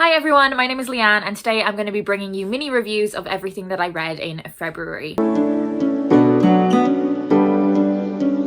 Hi everyone, my name is Leanne and today I'm going to be bringing you mini reviews of everything that I read in February.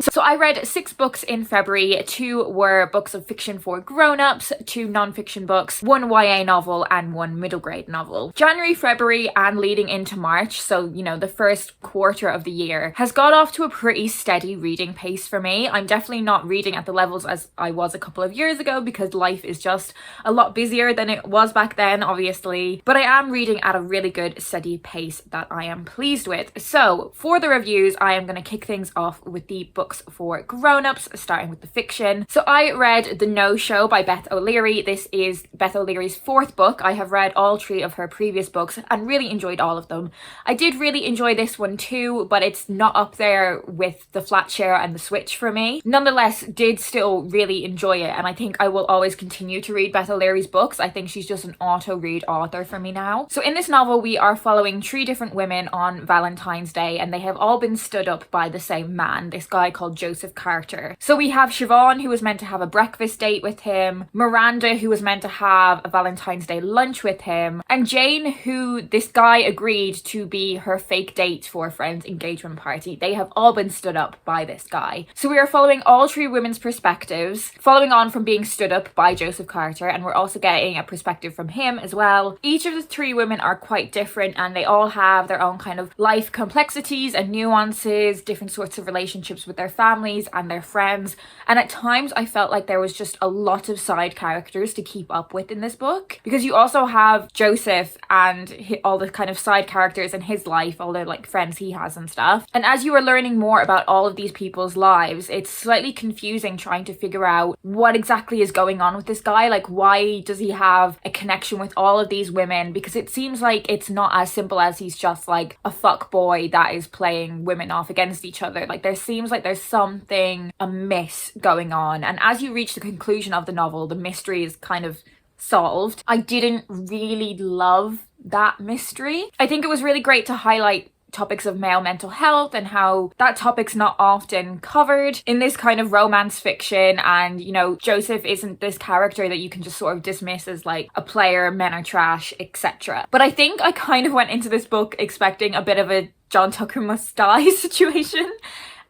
So I read 6 books in February. 2 were books of fiction for grown-ups, 2 non-fiction books, 1 YA novel and 1 middle grade novel. January, February and leading into March, so the first quarter of the year, has got off to a pretty steady reading pace for me. I'm definitely not reading at the levels as I was a couple of years ago because life is just a lot busier than it was back then, obviously. But I am reading at a really good steady pace that I am pleased with. So for the reviews, I am going to kick things off with the books for grown-ups, starting with the fiction. So I read The No Show by Beth O'Leary. This is Beth O'Leary's 4th book. I have read all 3 of her previous books and really enjoyed all of them. I did really enjoy this one too, but it's not up there with The Flat Share and The Switch for me. Nonetheless, did still really enjoy it, and I think I will always continue to read Beth O'Leary's books. I think she's just an auto-read author for me now. So in this novel, we are following 3 different women on Valentine's Day, and they have all been stood up by the same man, this guy called Joseph Carter. So we have Siobhan, who was meant to have a breakfast date with him, Miranda, who was meant to have a Valentine's Day lunch with him, and Jane, who this guy agreed to be her fake date for a friend's engagement party. They have all been stood up by this guy. So we are following all 3 women's perspectives, following on from being stood up by Joseph Carter, and we're also getting a perspective from him as well. Each of the 3 women are quite different, and they all have their own kind of life complexities and nuances, different sorts of relationships with their families and their friends, and at times I felt like there was just a lot of side characters to keep up with in this book, because you also have Joseph and all the kind of side characters in his life, all the like friends he has and stuff, and as you are learning more about all of these people's lives, it's slightly confusing trying to figure out what exactly is going on with this guy. Like, why does he have a connection with all of these women? Because it seems like it's not as simple as he's just like a fuck boy that is playing women off against each other. Like, there seems like there's something amiss going on, and as you reach the conclusion of the novel, the mystery is kind of solved. I didn't really love that mystery. I think it was really great to highlight topics of male mental health and how that topic's not often covered in this kind of romance fiction, and Joseph isn't this character that you can just sort of dismiss as like a player, men are trash, etc. But I think I kind of went into this book expecting a bit of a John Tucker must die situation,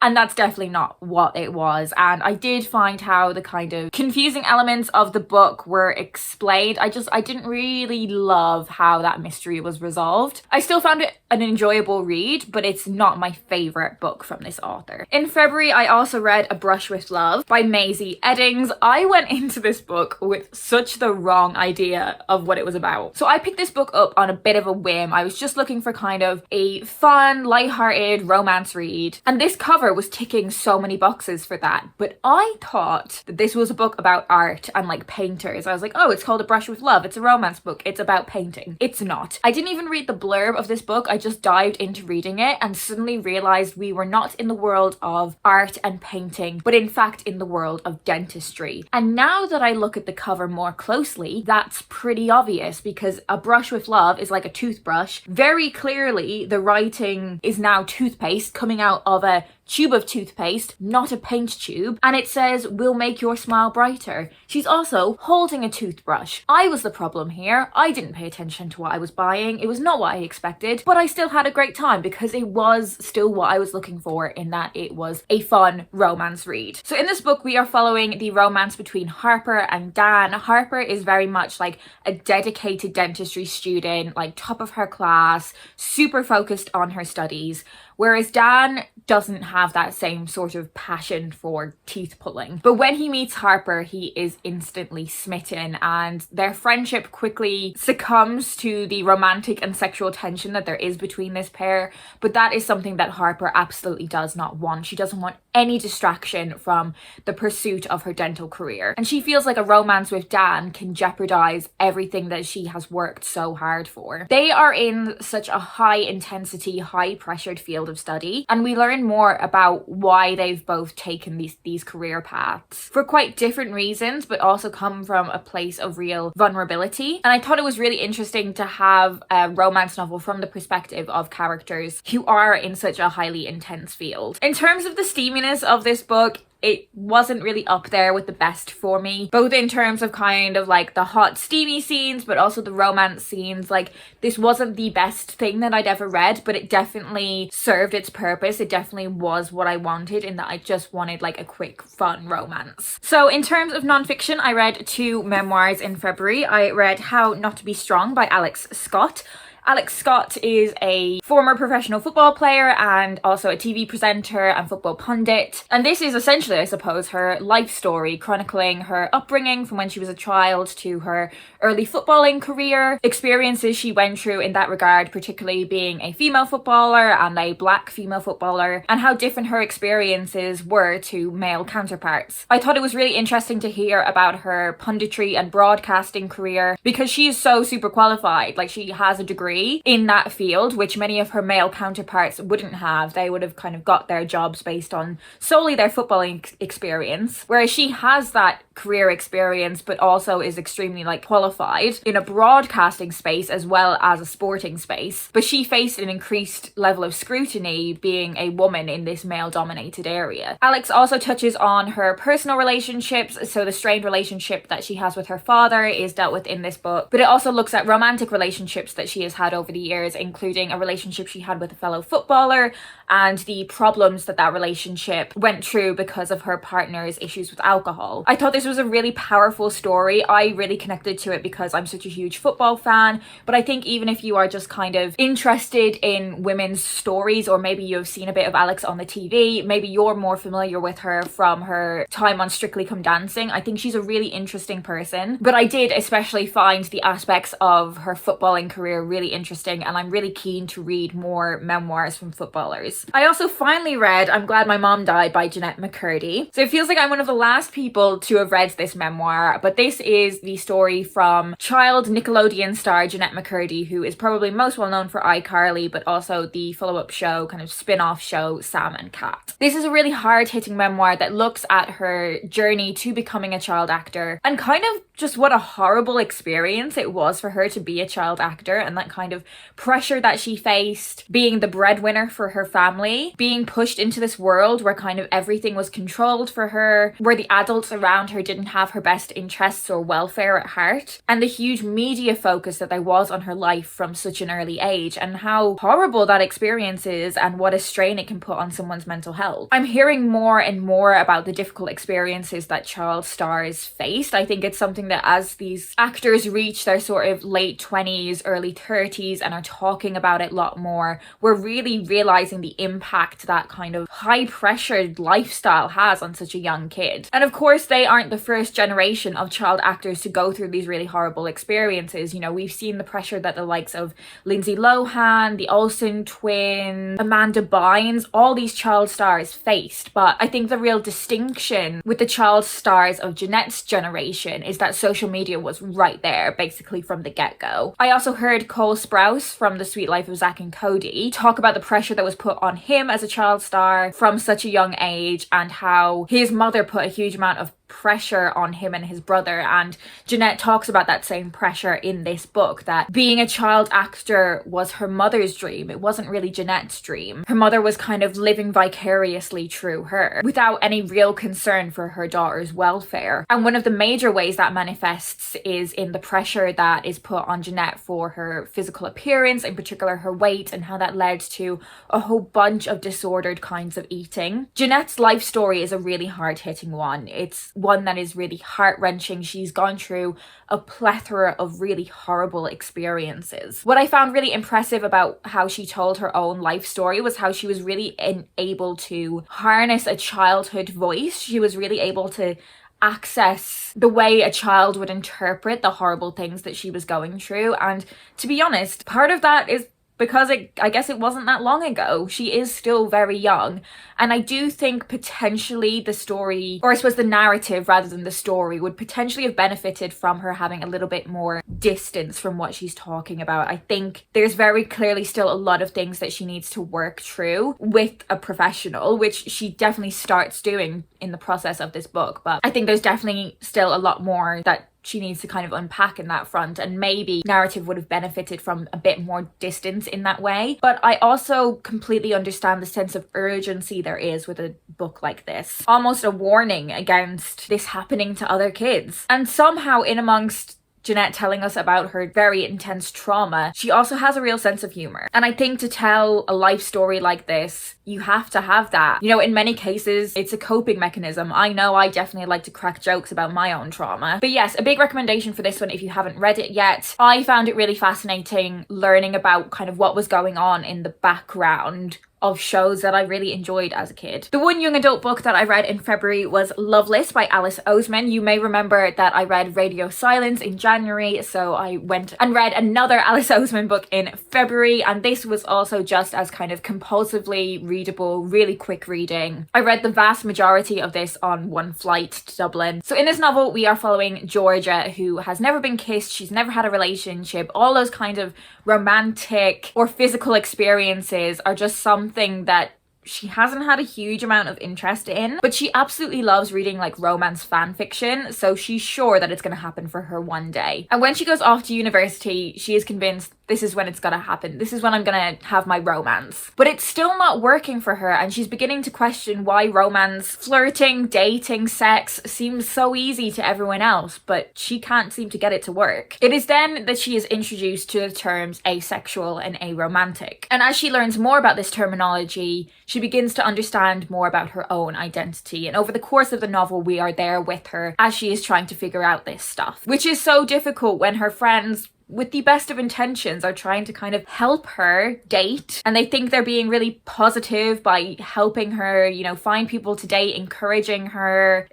and that's definitely not what it was. And I did find how the kind of confusing elements of the book were explained. I didn't really love how that mystery was resolved. I still found it an enjoyable read, but it's not my favourite book from this author. In February, I also read A Brush with Love by Maisie Eddings. I went into this book with such the wrong idea of what it was about. So I picked this book up on a bit of a whim. I was just looking for kind of a fun, lighthearted romance read, and this cover was ticking so many boxes for that. But I thought that this was a book about art and like painters. I was like, oh, it's called A Brush with Love, it's a romance book, it's about painting. It's not. I didn't even read the blurb of this book. I just dived into reading it and suddenly realized we were not in the world of art and painting, but in fact in the world of dentistry. And now that I look at the cover more closely, that's pretty obvious, because A Brush with Love is like a toothbrush. Very clearly the writing is now toothpaste coming out of a tube of toothpaste, not a paint tube, and it says, "We'll make your smile brighter." She's also holding a toothbrush. I was the problem here. I didn't pay attention to what I was buying. It was not what I expected, but I still had a great time because it was still what I was looking for, in that it was a fun romance read. So in this book, we are following the romance between Harper and Dan. Harper is very much like a dedicated dentistry student, like top of her class, super focused on her studies, whereas Dan doesn't have that same sort of passion for teeth pulling. But when he meets Harper, he is instantly smitten, and their friendship quickly succumbs to the romantic and sexual tension that there is between this pair. But that is something that Harper absolutely does not want. She doesn't want any distraction from the pursuit of her dental career, and she feels like a romance with Dan can jeopardize everything that she has worked so hard for. They are in such a high intensity, high pressured field of study, and we learn more about why they've both taken these career paths for quite different reasons, but also come from a place of real vulnerability. And I thought it was really interesting to have a romance novel from the perspective of characters who are in such a highly intense field. In terms of the steaminess of this book, it wasn't really up there with the best for me, both in terms of kind of like the hot steamy scenes, but also the romance scenes. Like, this wasn't the best thing that I'd ever read, but it definitely served its purpose. It definitely was what I wanted, in that I just wanted like a quick, fun romance. So in terms of nonfiction, I read 2 memoirs in February. I read How Not to Be Strong by Alex Scott. Alex Scott is a former professional football player and also a TV presenter and football pundit. And this is essentially, I suppose, her life story, chronicling her upbringing from when she was a child to her early footballing career, experiences she went through in that regard, particularly being a female footballer and a black female footballer, and how different her experiences were to male counterparts. I thought it was really interesting to hear about her punditry and broadcasting career, because she is so super qualified. Like, she has a degree in that field, which many of her male counterparts wouldn't have. They would have kind of got their jobs based on solely their footballing experience, whereas she has that career experience, but also is extremely like qualified in a broadcasting space as well as a sporting space. But she faced an increased level of scrutiny being a woman in this male dominated area. Alex also touches on her personal relationships, so the strained relationship that she has with her father is dealt with in this book, but it also looks at romantic relationships that she has had over the years, including a relationship she had with a fellow footballer and the problems that that relationship went through because of her partner's issues with alcohol. I thought this was a really powerful story. I really connected to it because I'm such a huge football fan, but I think even if you are just kind of interested in women's stories, or maybe you've seen a bit of Alex on the TV, maybe you're more familiar with her from her time on Strictly Come Dancing, I think she's a really interesting person. But I did especially find the aspects of her footballing career really interesting, and I'm really keen to read more memoirs from footballers. I also finally read I'm Glad My Mom Died by Jeanette McCurdy. So it feels like I'm one of the last people to have read this memoir, but this is the story from child Nickelodeon star Jeanette McCurdy, who is probably most well known for iCarly, but also the follow-up show, kind of spin-off show, Sam and Cat. This is a really hard-hitting memoir that looks at her journey to becoming a child actor, and kind of just what a horrible experience it was for her to be a child actor, and that kind of pressure that she faced, being the breadwinner for her family, being pushed into this world where kind of everything was controlled for her, where the adults around her didn't have her best interests or welfare at heart, and the huge media focus that there was on her life from such an early age, and how horrible that experience is and what a strain it can put on someone's mental health. I'm hearing more and more about the difficult experiences that child stars faced. I think it's something that as these actors reach their sort of late 20s, early 30s and are talking about it a lot more, we're really realizing the impact that kind of high pressured lifestyle has on such a young kid. And of course, they aren't the first generation of child actors to go through these really horrible experiences. You know, we've seen the pressure that the likes of Lindsay Lohan, the Olsen twins, Amanda Bynes, all these child stars faced. But I think the real distinction with the child stars of Jeanette's generation is that social media was right there, basically from the get-go. I also heard Cole Sprouse from The Sweet Life of Zack and Cody talk about the pressure that was put on him as a child star from such a young age, and how his mother put a huge amount of pressure on him and his brother. And Jeanette talks about that same pressure in this book, that being a child actor was her mother's dream. It wasn't really Jeanette's dream. Her mother was kind of living vicariously through her without any real concern for her daughter's welfare. And one of the major ways that manifests is in the pressure that is put on Jeanette for her physical appearance, in particular her weight, and how that led to a whole bunch of disordered kinds of eating. Jeanette's life story is a really hard-hitting one. It's one that is really heart-wrenching. She's gone through a plethora of really horrible experiences. What I found really impressive about how she told her own life story was how she was really able to harness a childhood voice. She was really able to access the way a child would interpret the horrible things that she was going through. And to be honest, part of that is because I guess it wasn't that long ago. She is still very young. And I do think potentially the story, or I suppose the narrative rather than the story, would potentially have benefited from her having a little bit more distance from what she's talking about. I think there's very clearly still a lot of things that she needs to work through with a professional, which she definitely starts doing in the process of this book. But I think there's definitely still a lot more that she needs to kind of unpack in that front, and maybe narrative would have benefited from a bit more distance in that way. But I also completely understand the sense of urgency there is with a book like this, almost a warning against this happening to other kids. And somehow in amongst Jeanette telling us about her very intense trauma, she also has a real sense of humor. And I think to tell a life story like this, you have to have that. You know, in many cases, it's a coping mechanism. I know I definitely like to crack jokes about my own trauma. But yes, a big recommendation for this one if you haven't read it yet. I found it really fascinating learning about kind of what was going on in the background of shows that I really enjoyed as a kid. The one young adult book that I read in February was Loveless by Alice Oseman. You may remember that I read Radio Silence in January, so I went and read another Alice Oseman book in February, and this was also just as kind of compulsively readable, really quick reading. I read the vast majority of this on one flight to Dublin. So in this novel, we are following Georgia, who has never been kissed, she's never had a relationship. All those kind of romantic or physical experiences are just something that she hasn't had a huge amount of interest in, but she absolutely loves reading like romance fan fiction, so she's sure that it's going to happen for her one day. And when she goes off to university, she is convinced this is when it's gonna happen. This is when I'm gonna have my romance. But it's still not working for her, and she's beginning to question why romance, flirting, dating, sex seems so easy to everyone else, but she can't seem to get it to work. It is then that she is introduced to the terms asexual and aromantic. And as she learns more about this terminology, she begins to understand more about her own identity. And over the course of the novel, we are there with her as she is trying to figure out this stuff, which is so difficult when her friends, with the best of intentions, are trying to kind of help her date, and they think they're being really positive by helping her, you know, find people to date, encouraging her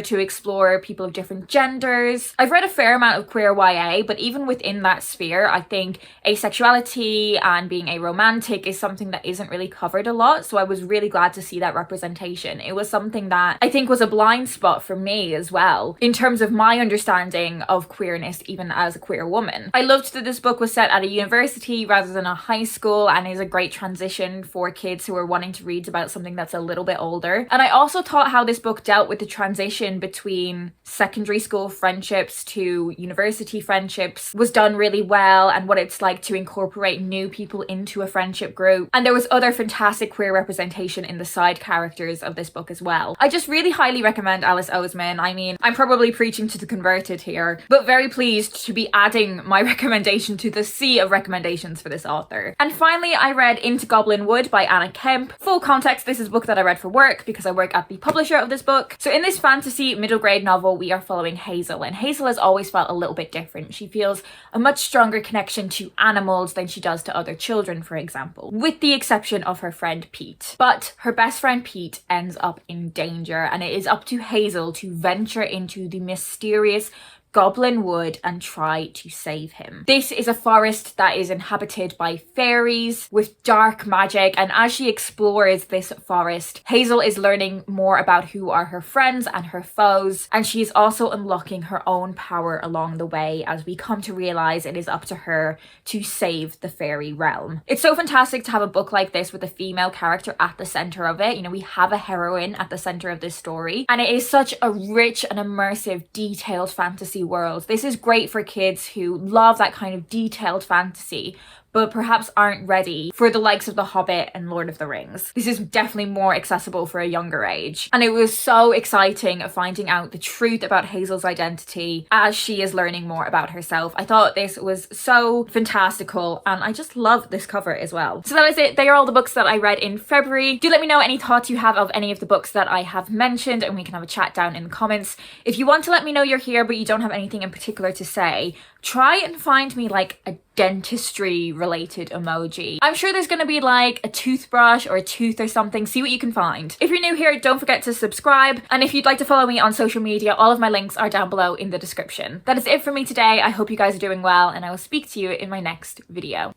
to explore people of different genders. I've read a fair amount of queer YA, but even within that sphere, I think asexuality and being aromantic is something that isn't really covered a lot, so I was really glad to see that representation. It was something that I think was a blind spot for me as well, in terms of my understanding of queerness, even as a queer woman. I loved that this book was set at a university rather than a high school, and is a great transition for kids who are wanting to read about something that's a little bit older. And I also thought how this book dealt with the transition between secondary school friendships to university friendships was done really well, and what it's like to incorporate new people into a friendship group. And there was other fantastic queer representation in the side characters of this book as well. I just really highly recommend Alice Oseman. I mean, I'm probably preaching to the converted here, but very pleased to be adding my recommendation to the sea of recommendations for this author. And finally, I read Into Goblin Wood by Anna Kemp. Full context, this is a book that I read for work because I work at the publisher of this book. So in this fantasy middle grade novel, we are following Hazel, and Hazel has always felt a little bit different. She feels a much stronger connection to animals than she does to other children, for example, with the exception of her friend Pete. But her best friend Pete ends up in danger, and it is up to Hazel to venture into the mysterious Goblin Wood and try to save him. This is a forest that is inhabited by fairies with dark magic, and as she explores this forest, Hazel is learning more about who are her friends and her foes, and she is also unlocking her own power along the way as we come to realize it is up to her to save the fairy realm. It's so fantastic to have a book like this with a female character at the center of it. You know, we have a heroine at the center of this story, and it is such a rich and immersive, detailed fantasy world. This is great for kids who love that kind of detailed fantasy, but perhaps aren't ready for the likes of The Hobbit and Lord of the Rings. This is definitely more accessible for a younger age. And it was so exciting finding out the truth about Hazel's identity as she is learning more about herself. I thought this was so fantastical, and I just love this cover as well. So that is it. They are all the books that I read in February. Do let me know any thoughts you have of any of the books that I have mentioned, and we can have a chat down in the comments. If you want to let me know you're here but you don't have anything in particular to say, try and find me like a dentistry related emoji. I'm sure there's gonna be like a toothbrush or a tooth or something. See what you can find. If you're new here, don't forget to subscribe, and if you'd like to follow me on social media, all of my links are down below in the description. That is it for me today. I hope you guys are doing well, and I will speak to you in my next video.